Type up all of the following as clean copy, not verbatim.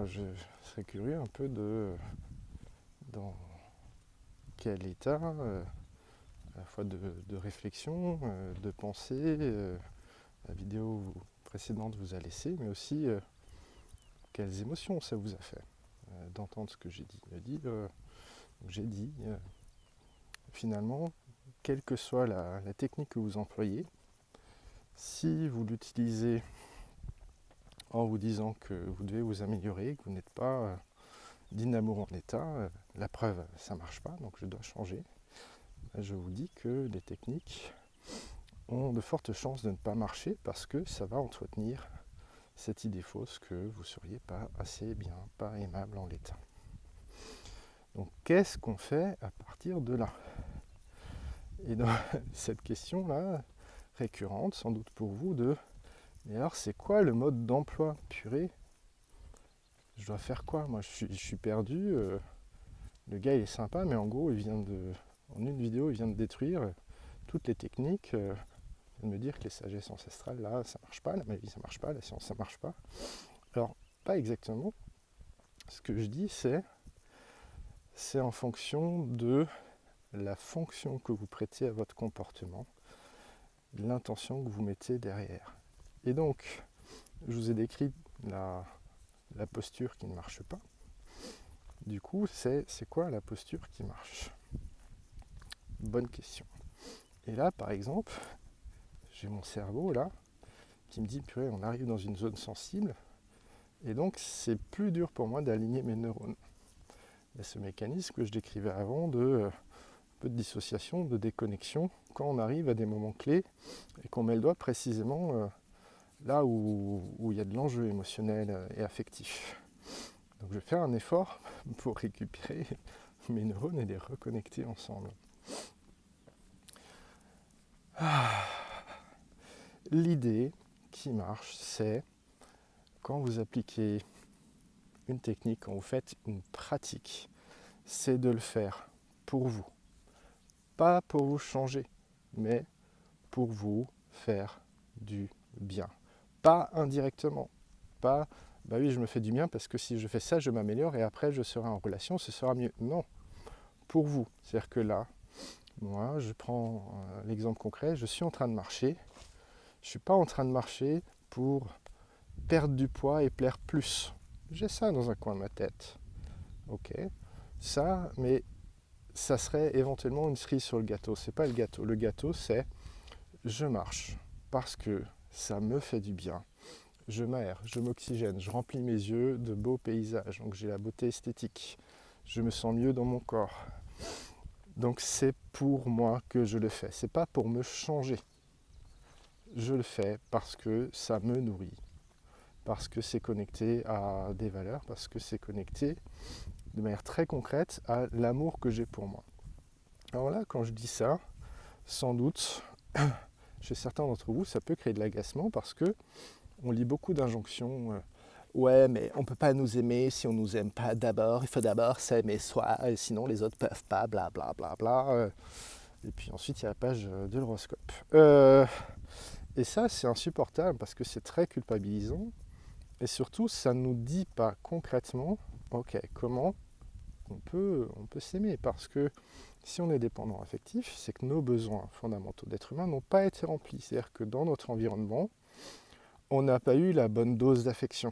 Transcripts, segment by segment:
je serais curieux un peu dans quel état, à la fois de réflexion, de pensée, la vidéo précédente vous a laissé, mais aussi quelles émotions ça vous a fait d'entendre ce que j'ai dit. J'ai dit, finalement, quelle que soit la technique que vous employez, si vous l'utilisez en vous disant que vous devez vous améliorer, que vous n'êtes pas digne d'amour en état, la preuve, ça ne marche pas, donc je dois changer. Je vous dis que les techniques ont de fortes chances de ne pas marcher parce que ça va entretenir cette idée fausse que vous ne seriez pas assez bien, pas aimable en l'état. Donc qu'est-ce qu'on fait à partir de là? Et dans cette question-là, récurrente sans doute pour vous, mais alors c'est quoi le mode d'emploi? Purée, je dois faire quoi? Moi je suis perdu, le gars il est sympa, mais en gros en une vidéo il vient de détruire toutes les techniques, il vient de me dire que les sagesses ancestrales là ça marche pas, la magie ça marche pas, la science ça marche pas. Alors pas exactement, ce que je dis c'est en fonction de la fonction que vous prêtez à votre comportement, l'intention que vous mettez derrière. Et donc, je vous ai décrit la posture qui ne marche pas. Du coup, c'est quoi la posture qui marche? Bonne question. Et là, par exemple, j'ai mon cerveau là qui me dit, purée, on arrive dans une zone sensible, et donc c'est plus dur pour moi d'aligner mes neurones. Il y a ce mécanisme que je décrivais avant de peu de dissociation, de déconnexion, quand on arrive à des moments clés et qu'on met le doigt précisément là où il y a de l'enjeu émotionnel et affectif. Donc je vais faire un effort pour récupérer mes neurones et les reconnecter ensemble. L'idée qui marche, c'est quand vous appliquez une technique, quand vous faites une pratique, c'est de le faire pour vous. Pas pour vous changer, mais pour vous faire du bien. Pas indirectement. Pas, bah oui, je me fais du bien parce que si je fais ça, je m'améliore et après je serai en relation, ce sera mieux. Non, pour vous. C'est-à-dire que là, moi, je prends l'exemple concret, je suis en train de marcher. Je ne suis pas en train de marcher pour perdre du poids et plaire plus. J'ai ça dans un coin de ma tête. Ok, ça, mais ça serait éventuellement une cerise sur le gâteau. C'est pas le gâteau. Le gâteau, c'est je marche parce que ça me fait du bien. Je m'aère, je m'oxygène, je remplis mes yeux de beaux paysages. Donc j'ai la beauté esthétique. Je me sens mieux dans mon corps. Donc c'est pour moi que je le fais. C'est pas pour me changer. Je le fais parce que ça me nourrit. Parce que c'est connecté à des valeurs. Parce que c'est connecté de manière très concrète à l'amour que j'ai pour moi. Alors là, quand je dis ça, sans doute, chez certains d'entre vous, ça peut créer de l'agacement parce que on lit beaucoup d'injonctions. Ouais, mais on ne peut pas nous aimer si on ne nous aime pas d'abord. Il faut d'abord s'aimer soi, sinon les autres ne peuvent pas, bla bla bla bla. Et puis ensuite, il y a la page de l'horoscope. Et ça, c'est insupportable parce que c'est très culpabilisant. Et surtout, ça ne nous dit pas concrètement, ok, comment on peut s'aimer. Parce que si on est dépendant affectif, c'est que nos besoins fondamentaux d'être humain n'ont pas été remplis. C'est-à-dire que dans notre environnement, on n'a pas eu la bonne dose d'affection.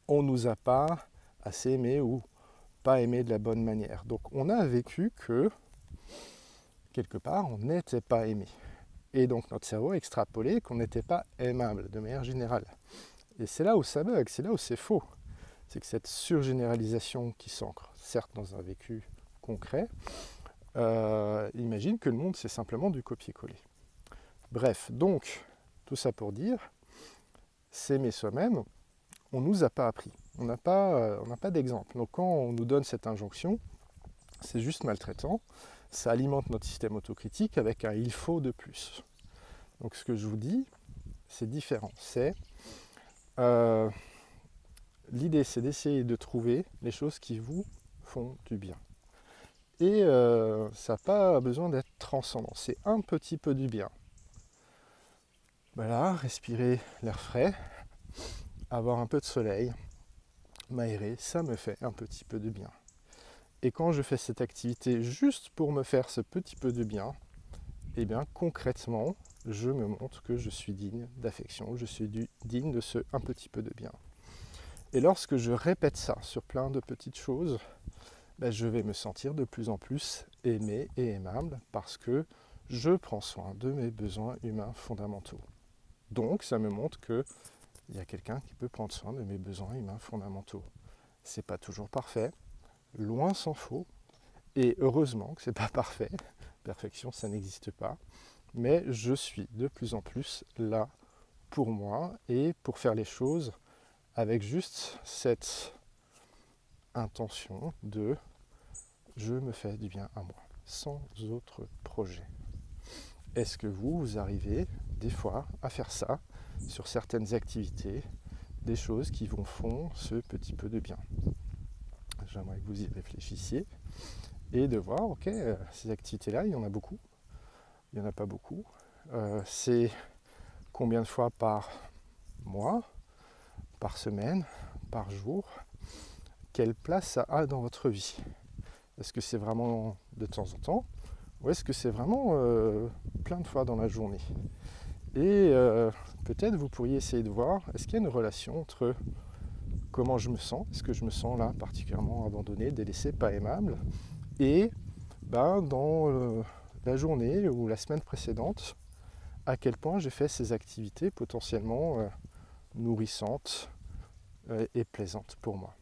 On ne nous a pas assez aimé ou pas aimé de la bonne manière. Donc on a vécu que, quelque part, on n'était pas aimé. Et donc notre cerveau a extrapolé qu'on n'était pas aimable de manière générale. Et c'est là où ça bug, c'est là où c'est faux. C'est que cette surgénéralisation qui s'ancre, certes dans un vécu concret, imagine que le monde c'est simplement du copier-coller. Bref, donc, tout ça pour dire, s'aimer soi-même, on ne nous a pas appris. On n'a pas d'exemple. Donc quand on nous donne cette injonction, c'est juste maltraitant. Ça alimente notre système autocritique avec un il faut de plus. Donc ce que je vous dis, c'est différent. L'idée, c'est d'essayer de trouver les choses qui vous font du bien. Et ça n'a pas besoin d'être transcendant. C'est un petit peu du bien. Voilà, respirer l'air frais, avoir un peu de soleil, m'aérer, ça me fait un petit peu de bien. Et quand je fais cette activité juste pour me faire ce petit peu de bien, eh bien concrètement, je me montre que je suis digne d'affection, je suis digne de ce un petit peu de bien. Et lorsque je répète ça sur plein de petites choses, ben, je vais me sentir de plus en plus aimé et aimable parce que je prends soin de mes besoins humains fondamentaux. Donc ça me montre qu'il y a quelqu'un qui peut prendre soin de mes besoins humains fondamentaux. C'est pas toujours parfait, loin s'en faut, et heureusement que c'est pas parfait, perfection ça n'existe pas, mais je suis de plus en plus là pour moi et pour faire les choses avec juste cette intention de je me fais du bien à moi, sans autre projet. Est-ce que vous arrivez des fois à faire ça sur certaines activités, des choses qui vous font ce petit peu de bien? J'aimerais que vous y réfléchissiez et de voir, ok, ces activités-là, il y en a beaucoup, il n'y en a pas beaucoup. C'est combien de fois par mois, par semaine, par jour? Quelle place ça a dans votre vie? Est-ce que c'est vraiment de temps en temps ou est-ce que c'est vraiment plein de fois dans la journée? Et peut-être vous pourriez essayer de voir, est-ce qu'il y a une relation entre comment je me sens, est-ce que je me sens là particulièrement abandonné, délaissé, pas aimable, et dans la journée ou la semaine précédente, à quel point j'ai fait ces activités potentiellement nourrissantes et plaisantes pour moi.